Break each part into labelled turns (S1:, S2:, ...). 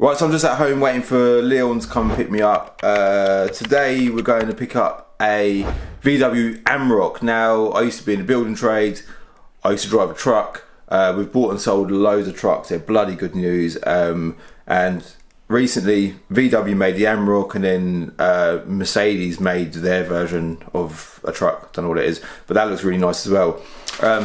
S1: Right, so I'm just at home waiting for Leon to come and pick me up. Today we're going to pick up a VW Amarock. Now, I used to be in the building trade. I used to drive a truck. We've bought and sold loads of trucks. They're bloody good news. And recently, VW made the Amarock, and then Mercedes made their version of a truck. Don't know what it is, but that looks really nice as well.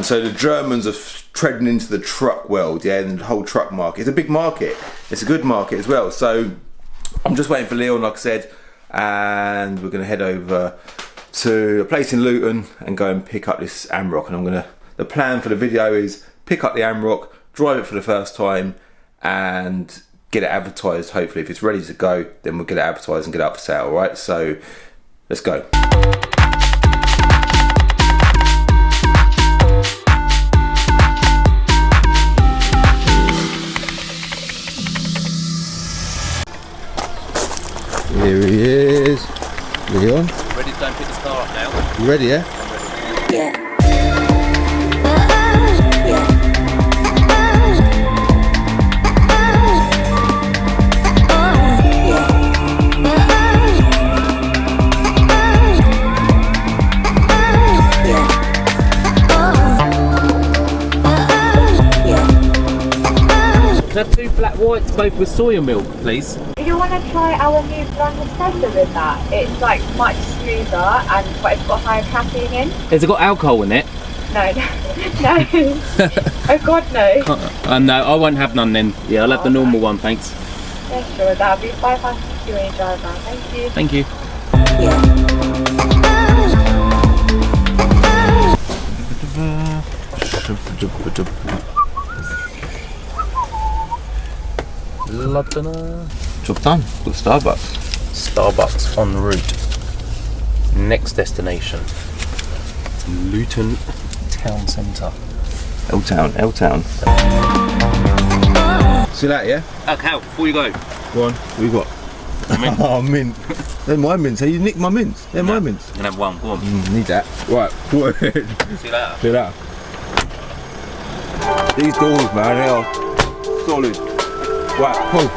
S1: So the Germans are treading into the truck world, yeah, and the whole truck market. It's a big market. It's a good market as well. So I'm just waiting for Leon, like I said, and we're going to head over to a place in Luton and go and pick up this Amarock. And the plan for the video is pick up the Amarock, drive it for the first time, and get it advertised. Hopefully, if it's ready to go, then we'll get it advertised and get it up for sale. Right? So let's go. Here he is, Leon.
S2: Ready to go and pick this car up now?
S1: You ready, yeah?
S2: I'm ready.
S3: Yeah.
S2: Can I have 2 flat whites, both with soya milk, please?
S4: If you want to try our new blonde espresso with that, it's like much smoother but it's got higher caffeine in.
S2: Has it got alcohol in it?
S4: No, no. Oh God, no.
S2: No, I won't have none then. Yeah, I'll have the normal one, thanks.
S4: Yeah, sure, that'll be £5.50 when you drive around. Thank you.
S2: Thank you. London.
S1: Job done. Got Starbucks.
S2: Starbucks en route. Next destination, Luton Town Centre.
S1: L-Town. See that, yeah?
S2: Okay, before you go.
S1: Go on. What you got?
S2: Mint.
S1: Oh, mint. They're my mints. Hey, you nicked my mints. They're my mints.
S2: I'm gonna have one. Go on.
S1: Need that. Right. Forward.
S2: See you later.
S1: See that. These doors, man, they are solid. Right, pull.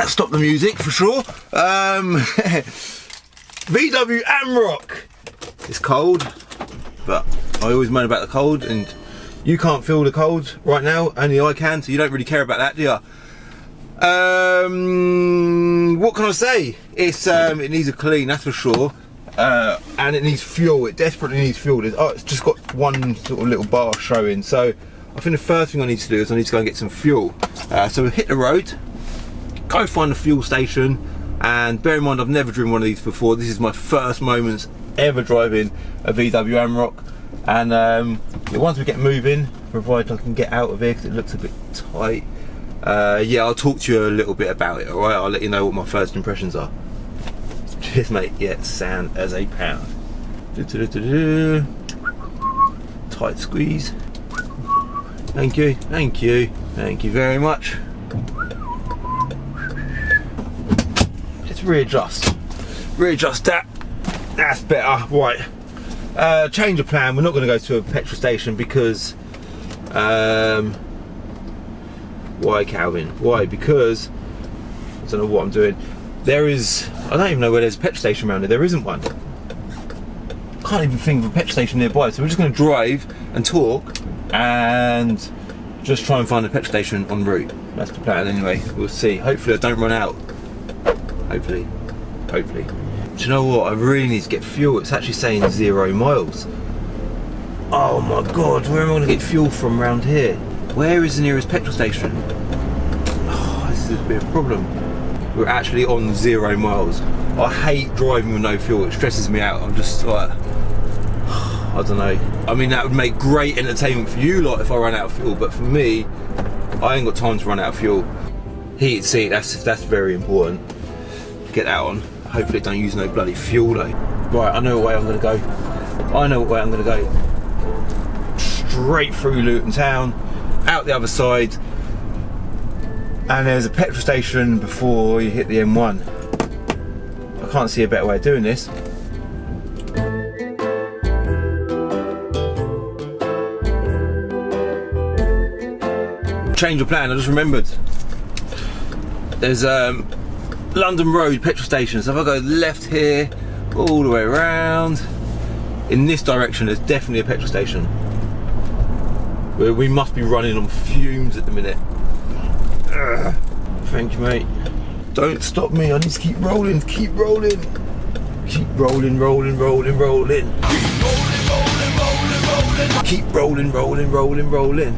S1: Stop the music for sure. VW Amarock. It's cold, but I always moan about the cold, and you can't feel the cold right now. Only I can, so you don't really care about that, do you? What can I say? It needs a clean, that's for sure. And it needs fuel. It desperately needs fuel. It's just got one sort of little bar showing. So I think the first thing I need to do is I need to go and get some fuel. So we'll hit the road. Go find a fuel station, and bear in mind I've never driven one of these before. This is my first moments ever driving a VW Amarock, and once we get moving, provided I can get out of here because it looks a bit tight, yeah, I'll talk to you a little bit about it. Alright, I'll let you know what my first impressions are. Cheers mate. Yeah, sound as a pound. Tight squeeze. Thank you very much. Readjust that. That's better. Right, change of plan. We're not going to go to a petrol station because why, Calvin? Why? Because I don't know what I'm doing. I don't even know where there's a petrol station around here. There isn't one. Can't even think of a petrol station nearby, so we're just going to drive and talk and just try and find a petrol station en route. That's the plan anyway. We'll see. Hopefully I don't run out. Hopefully. Do you know what? I really need to get fuel. It's actually saying 0 miles. Oh my god, where am I going to get fuel from around here? Where is the nearest petrol station? Oh, this is a bit of a problem. We're actually on 0 miles. I hate driving with no fuel, it stresses me out. I'm just like, I don't know. I mean, that would make great entertainment for you lot if I ran out of fuel, but for me, I ain't got time to run out of fuel. Heated seat, that's very important. Get that on. Hopefully it don't use no bloody fuel though. Right, I know what way I'm gonna go. I know what way I'm gonna go. Straight through Luton town, out the other side, and there's a petrol station before you hit the M1. I can't see a better way of doing this. Change of plan, I just remembered. There's London Road petrol station, so if I go left here, all the way around, in this direction there's definitely a petrol station. We must be running on fumes at the minute. Ugh. Thank you, mate. Don't stop me, I need to keep rolling, keep rolling. Keep rolling, rolling, rolling, rolling. Keep rolling, rolling, rolling, rolling.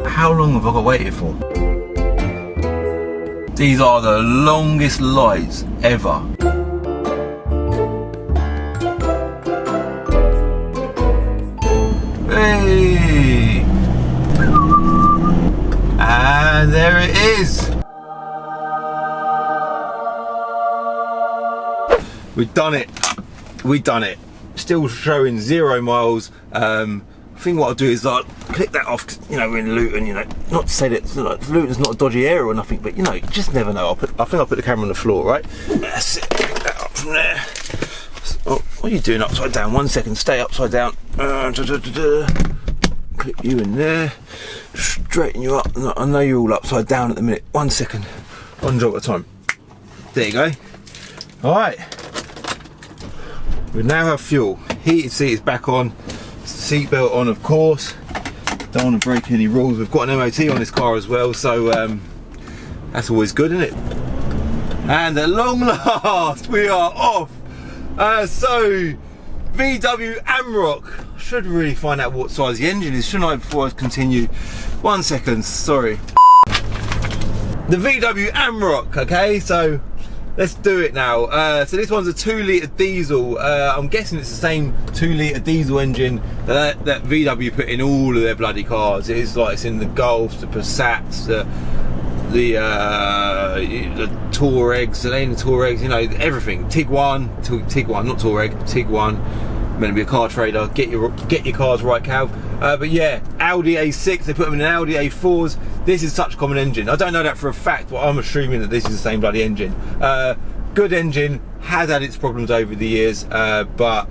S1: How long have I got to wait here for? These are the longest lights ever. Hey! And there it is! We've done it. We've done it. Still showing 0 miles. I think what I'll do is I'll click that off, 'cause, you know, we're in Luton, you know, not to say that Luton's not a dodgy area or nothing, but you know, you just never know. I think I'll put the camera on the floor, right? That's it, click that up from there. Oh, what are you doing upside down? 1 second, stay upside down. Clip you in there, straighten you up. I know you're all upside down at the minute. 1 second, one job at a time. There you go. All right, we now have fuel. Heated seat is back on. Seatbelt on, of course. Don't want to break any rules. We've got an MOT on this car as well, so that's always good, isn't it? And at long last, we are off. So, VW Amarock. I should really find out what size the engine is, shouldn't I, before I continue? 1 second, sorry. The VW Amarock, okay, so let's do it now. So this one's a 2 litre diesel. I'm guessing it's the same 2 litre diesel engine that VW put in all of their bloody cars. It's like it's in the Golfs, the Passats, the Touaregs, the Touaregs, you know, everything. Tiguan, not Touareg, Tiguan. I'm meant to be a car trader. Get your cars right, Cal. But yeah, Audi A6. They put them in Audi A4s. This is such a common engine. I don't know that for a fact, but I'm assuming that this is the same bloody engine. Good engine, has had its problems over the years, but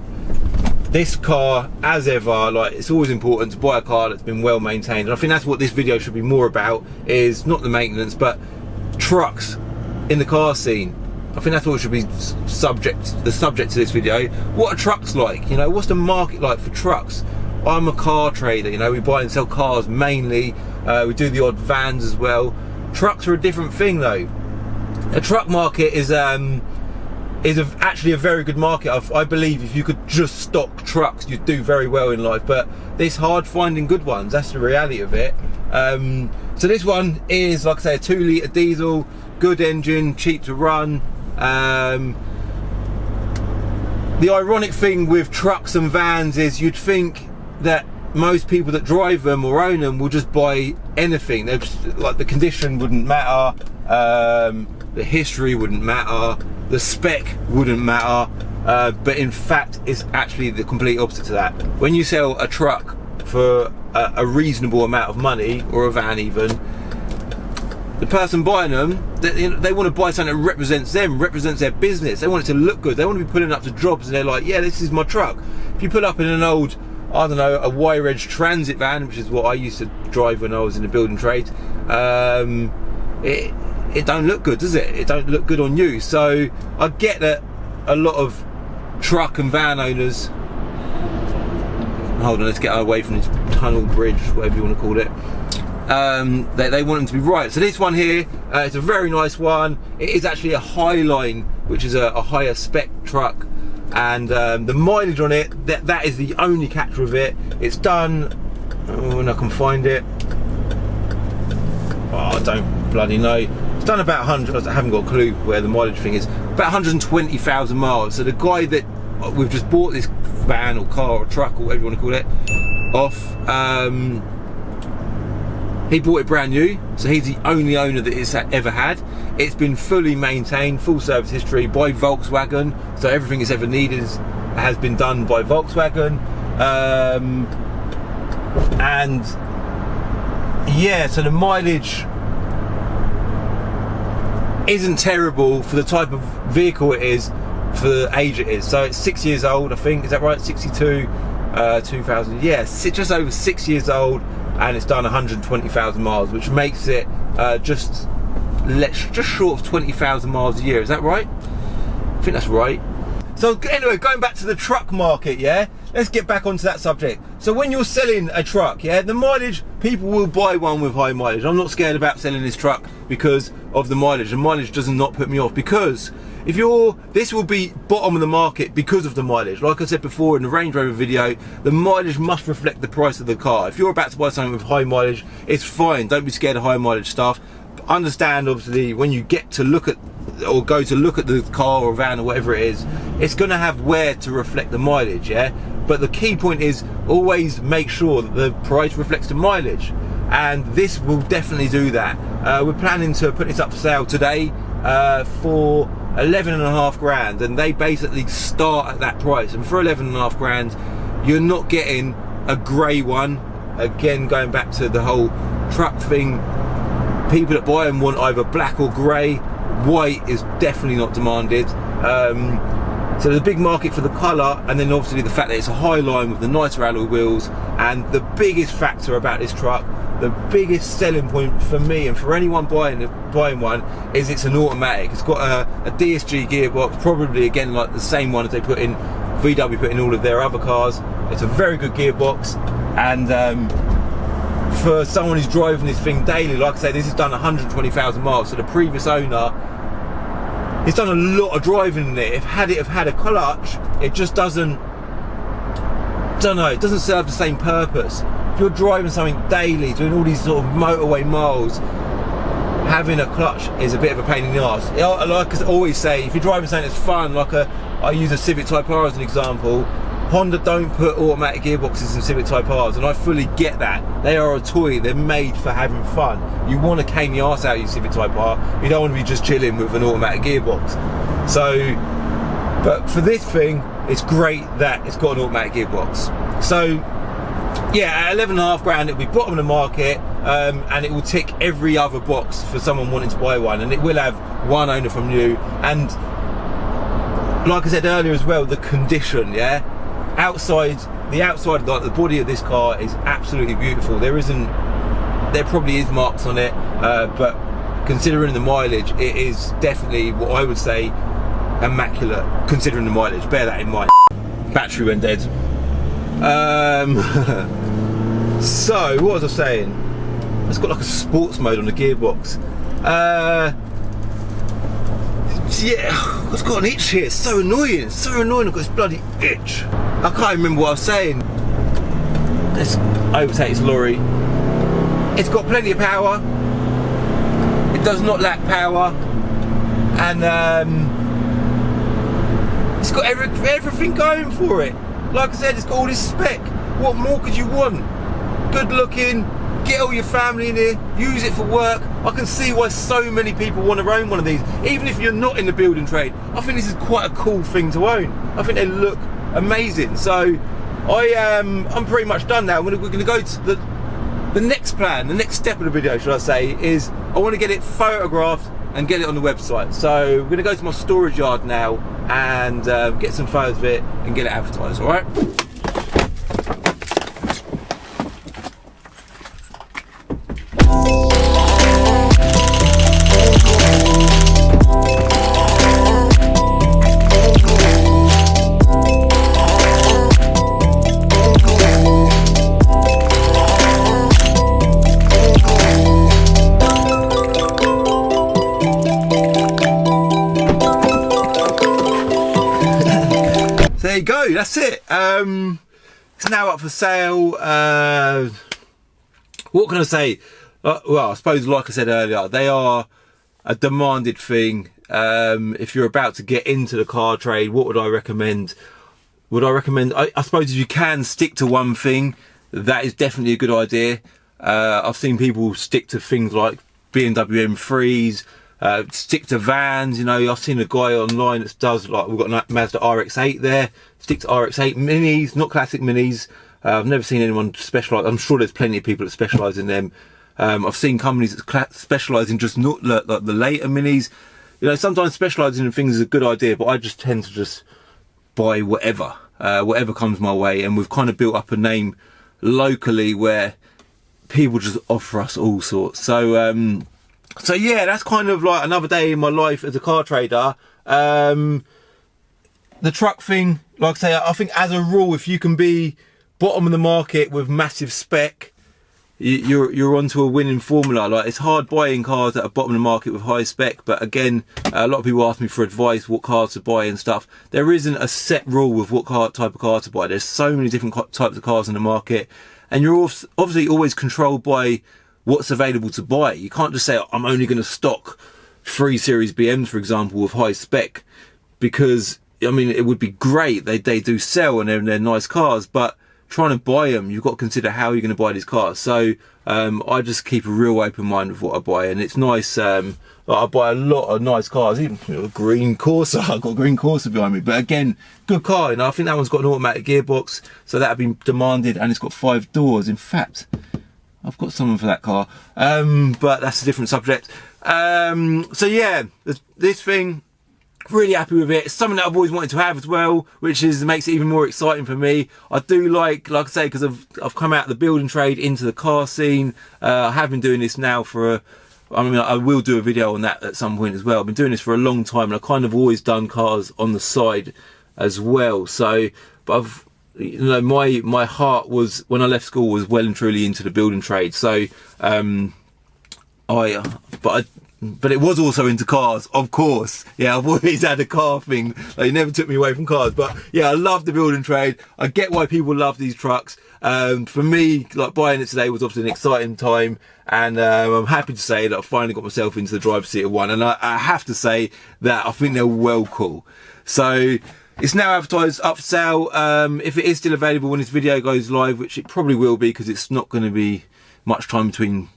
S1: this car, as ever, like, it's always important to buy a car that's been well maintained. And I think that's what this video should be more about, is not the maintenance, but trucks in the car scene. I think that's what should be the subject to this video. What are trucks like? You know, what's the market like for trucks? I'm a car trader, you know, we buy and sell cars mainly. We do the odd vans as well. Trucks are a different thing though. The truck market is actually a very good market. I believe if you could just stock trucks, you'd do very well in life, but it's hard finding good ones. That's the reality of it. So this one is, like I say, a 2 litre diesel, good engine, cheap to run. The ironic thing with trucks and vans is you'd think that most people that drive them or own them will just buy anything. They're just, like, the condition wouldn't matter, the history wouldn't matter, the spec wouldn't matter, but in fact it's actually the complete opposite to that. When you sell a truck for a reasonable amount of money, or a van even, the person buying them, they want to buy something that represents them, represents their business. They want it to look good. They want to be putting up to jobs and they're like, yeah, this is my truck. If you put up in an old, I don't know, a wire edge transit van, which is what I used to drive when I was in the building trade, it don't look good, does it? It don't look good on you. So I get that a lot of truck and van owners hold on, let's get away from this tunnel, bridge, whatever you want to call it. They want them to be right. So this one here, it's a very nice one. It is actually a Highline, which is a higher spec truck, and the mileage on it, that is the only catch with it. It's done, when I can find it, I don't bloody know. It's done about 100, I haven't got a clue where the mileage thing is, about 120,000 miles. So the guy that we've just bought this van or car or truck or whatever you want to call it off, he bought it brand new, so he's the only owner that it's ever had. It's been fully maintained, full service history by Volkswagen, so everything it's ever needed has been done by Volkswagen. And yeah, so the mileage isn't terrible for the type of vehicle it is, for the age it is. So it's 6 years old, I think, is that right? 62, 2000, yeah, just over 6 years old, and it's done 120,000 miles, which makes it just short of 20,000 miles a year. Is that right? I think that's right. So anyway, going back to the truck market, yeah, let's get back onto that subject. So when you're selling a truck, yeah, the mileage, people will buy one with high mileage. I'm not scared about selling this truck because of the mileage. The mileage does not put me off, because if this will be bottom of the market because of the mileage. Like I said before in the Range Rover video, the mileage must reflect the price of the car. If you're about to buy something with high mileage, it's fine. Don't be scared of high mileage stuff. But understand, obviously, when you get to look at, or go to look at the car or van or whatever it is, it's going to have wear to reflect the mileage, yeah? But the key point is always make sure that the price reflects the mileage. And this will definitely do that. We're planning to put this up for sale today for 11.5 grand, and they basically start at that price. And for 11.5 grand, you're not getting a grey one. Again, going back to the whole truck thing, people that buy them want either black or grey. White is definitely not demanded. So there's a big market for the colour, and then obviously the fact that it's a Highline with the nicer alloy wheels. And the biggest factor about this truck, the biggest selling point for me and for anyone buying one, is it's an automatic. It's got a DSG gearbox, probably again like the same one as they put in, VW put in all of their other cars. It's a very good gearbox, and for someone who's driving this thing daily, like I say, this has done 120,000 miles. So the previous owner, it's done a lot of driving in it. If it had a clutch, it just doesn't, it doesn't serve the same purpose. If you're driving something daily, doing all these sort of motorway miles, having a clutch is a bit of a pain in the arse. Like I always say, if you're driving something that's fun, I use a Civic Type R as an example. Honda don't put automatic gearboxes in Civic Type R's, and I fully get that. They are a toy, they're made for having fun. You want to cane the arse out of your Civic Type R, you don't want to be just chilling with an automatic gearbox. So, but for this thing, it's great that it's got an automatic gearbox. So, yeah, at 11.5 grand, it'll be bottom of the market, and it will tick every other box for someone wanting to buy one, and it will have one owner from you. And like I said earlier as well, the condition, yeah? The outside, like the body of this car is absolutely beautiful. There probably is marks on it, but considering the mileage, it is definitely what I would say immaculate, considering the mileage. Bear that in mind. Battery went dead. So what was I saying? It's got like a sports mode on the gearbox. Yeah, it's got an itch here. It's so annoying. It's so annoying. I've got this bloody itch. I can't remember what I was saying. Let's overtake this lorry. It's got plenty of power. It does not lack power, and it's got everything going for it. Like I said, it's got all this spec. What more could you want? Good looking. Get all your family in here, use it for work. I can see why so many people want to own one of these. Even if you're not in the building trade, I think this is quite a cool thing to own. I think they look amazing. So I'm pretty much done now. We're going to go to the next plan, the next step of the video, should I say, is I want to get it photographed and get it on the website. So we're going to go to my storage yard now and get some photos of it and get it advertised, all right? you go. That's it. It's now up for sale. What can I say? Well, I suppose, like I said earlier, they are a demanded thing. If you're about to get into the car trade, what would I recommend? I suppose if you can stick to one thing, that is definitely a good idea. I've seen people stick to things like BMW M3s, stick to vans. You know, I've seen a guy online that does, like, we've got a Mazda RX-8 there. Stick to RX-8 minis, not classic minis. I've never seen anyone specialise. I'm sure there's plenty of people that specialise in them. I've seen companies that specialise in just not like the later minis. You know, sometimes specialising in things is a good idea, but I just tend to just buy whatever comes my way, and we've kind of built up a name locally where people just offer us all sorts. So yeah, that's kind of like another day in my life as a car trader. The truck thing, like I say, I think as a rule, if you can be bottom of the market with massive spec, you're onto a winning formula. Like, it's hard buying cars that are bottom of the market with high spec, but again, a lot of people ask me for advice, what cars to buy and stuff. There isn't a set rule with what type of car to buy. There's so many different types of cars in the market, and you're obviously always controlled by what's available to buy. You can't just say, I'm only going to stock 3 Series BMs, for example, with high spec, because, I mean, it would be great. They do sell and they're nice cars, but trying to buy them, you've got to consider how you're going to buy these cars. So I just keep a real open mind with what I buy, and it's nice. I buy a lot of nice cars, even a green Corsa. I've got a green Corsa behind me, but again, good car. You know, I think that one's got an automatic gearbox, so that'd be demanded, and it's got 5 doors. In fact, I've got someone for that car, but that's a different subject. So yeah, this thing, really happy with it. It's something that I've always wanted to have as well, which makes it even more exciting for me. I do like I say, because I've come out of the building trade into the car scene. I have been doing this now I will do a video on that at some point as well. I've been doing this for a long time, and I've kind of always done cars on the side as well. So, but my heart was, when I left school, was well and truly into the building trade. So, but it was also into cars, of course. Yeah, I've always had a car thing. Like, it never took me away from cars. But yeah, I love the building trade. I get why people love these trucks. For me, like, buying it today was obviously an exciting time, and I'm happy to say that I finally got myself into the driver's seat of one. And I have to say that I think they're well cool. So it's now advertised up for sale. If it is still available when this video goes live, which it probably will be, because it's not going to be much time between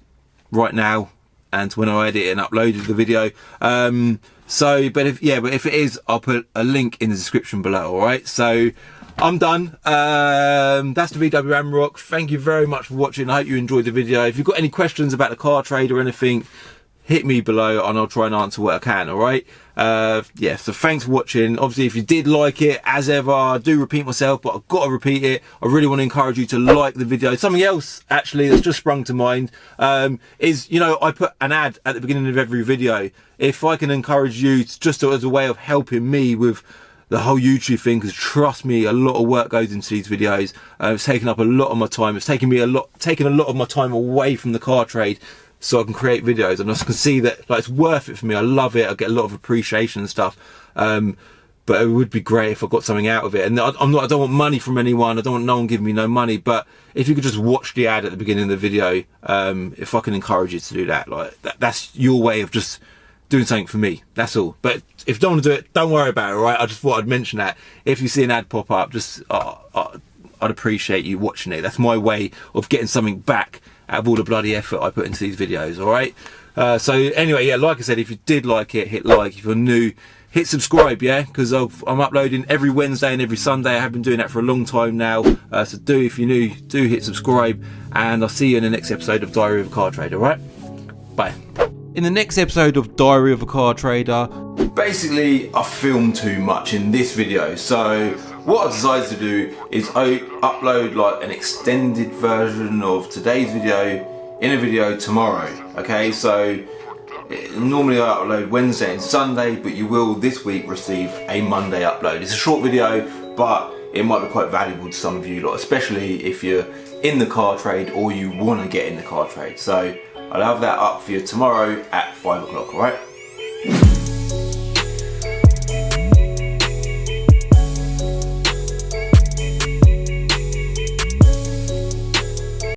S1: right now and when I edit and uploaded the video. But if it is, I'll put a link in the description below. All right, so I'm done. That's the VW Amarock. Thank you very much for watching. I hope you enjoyed the video. If you've got any questions about the car trade or anything, hit me below and I'll try and answer what I can. All right. So thanks for watching. Obviously, if you did like it, as ever, I do repeat myself, but I've got to repeat it. I really want to encourage you to like the video. Something else actually that's just sprung to mind is, you know, I put an ad at the beginning of every video. If I can encourage you, just as a way of helping me with the whole YouTube thing, because trust me, a lot of work goes into these videos. It's taken up a lot of my time. It's taken a lot of my time away from the car trade, so I can create videos, and I can see that, like, it's worth it for me. I love it. I get a lot of appreciation and stuff. But it would be great if I got something out of it. And I don't want money from anyone. I don't want no one giving me no money. But if you could just watch the ad at the beginning of the video, if I can encourage you to do that, like, that's your way of just doing something for me. That's all. But if you don't want to do it, don't worry about it. All right. I just thought I'd mention that. If you see an ad pop up, just I'd appreciate you watching it. That's my way of getting something back out of all the bloody effort I put into these videos. All right. So anyway, yeah, like I said, if you did like it, hit like. If you're new, hit subscribe, yeah, because I'm uploading every Wednesday and every Sunday. I have been doing that for a long time now. So if you're new, do hit subscribe, and I'll see you in the next episode of Diary of a Car Trader. All right. Bye. In the next episode of Diary of a Car Trader, basically I filmed too much in this video, so what I decided to do is upload like an extended version of today's video in a video tomorrow. Okay, so normally I upload Wednesday and Sunday, but you will this week receive a Monday upload. It's a short video, but it might be quite valuable to some of you, especially if you're in the car trade or you want to get in the car trade. So I'll have that up for you tomorrow at 5 o'clock, alright?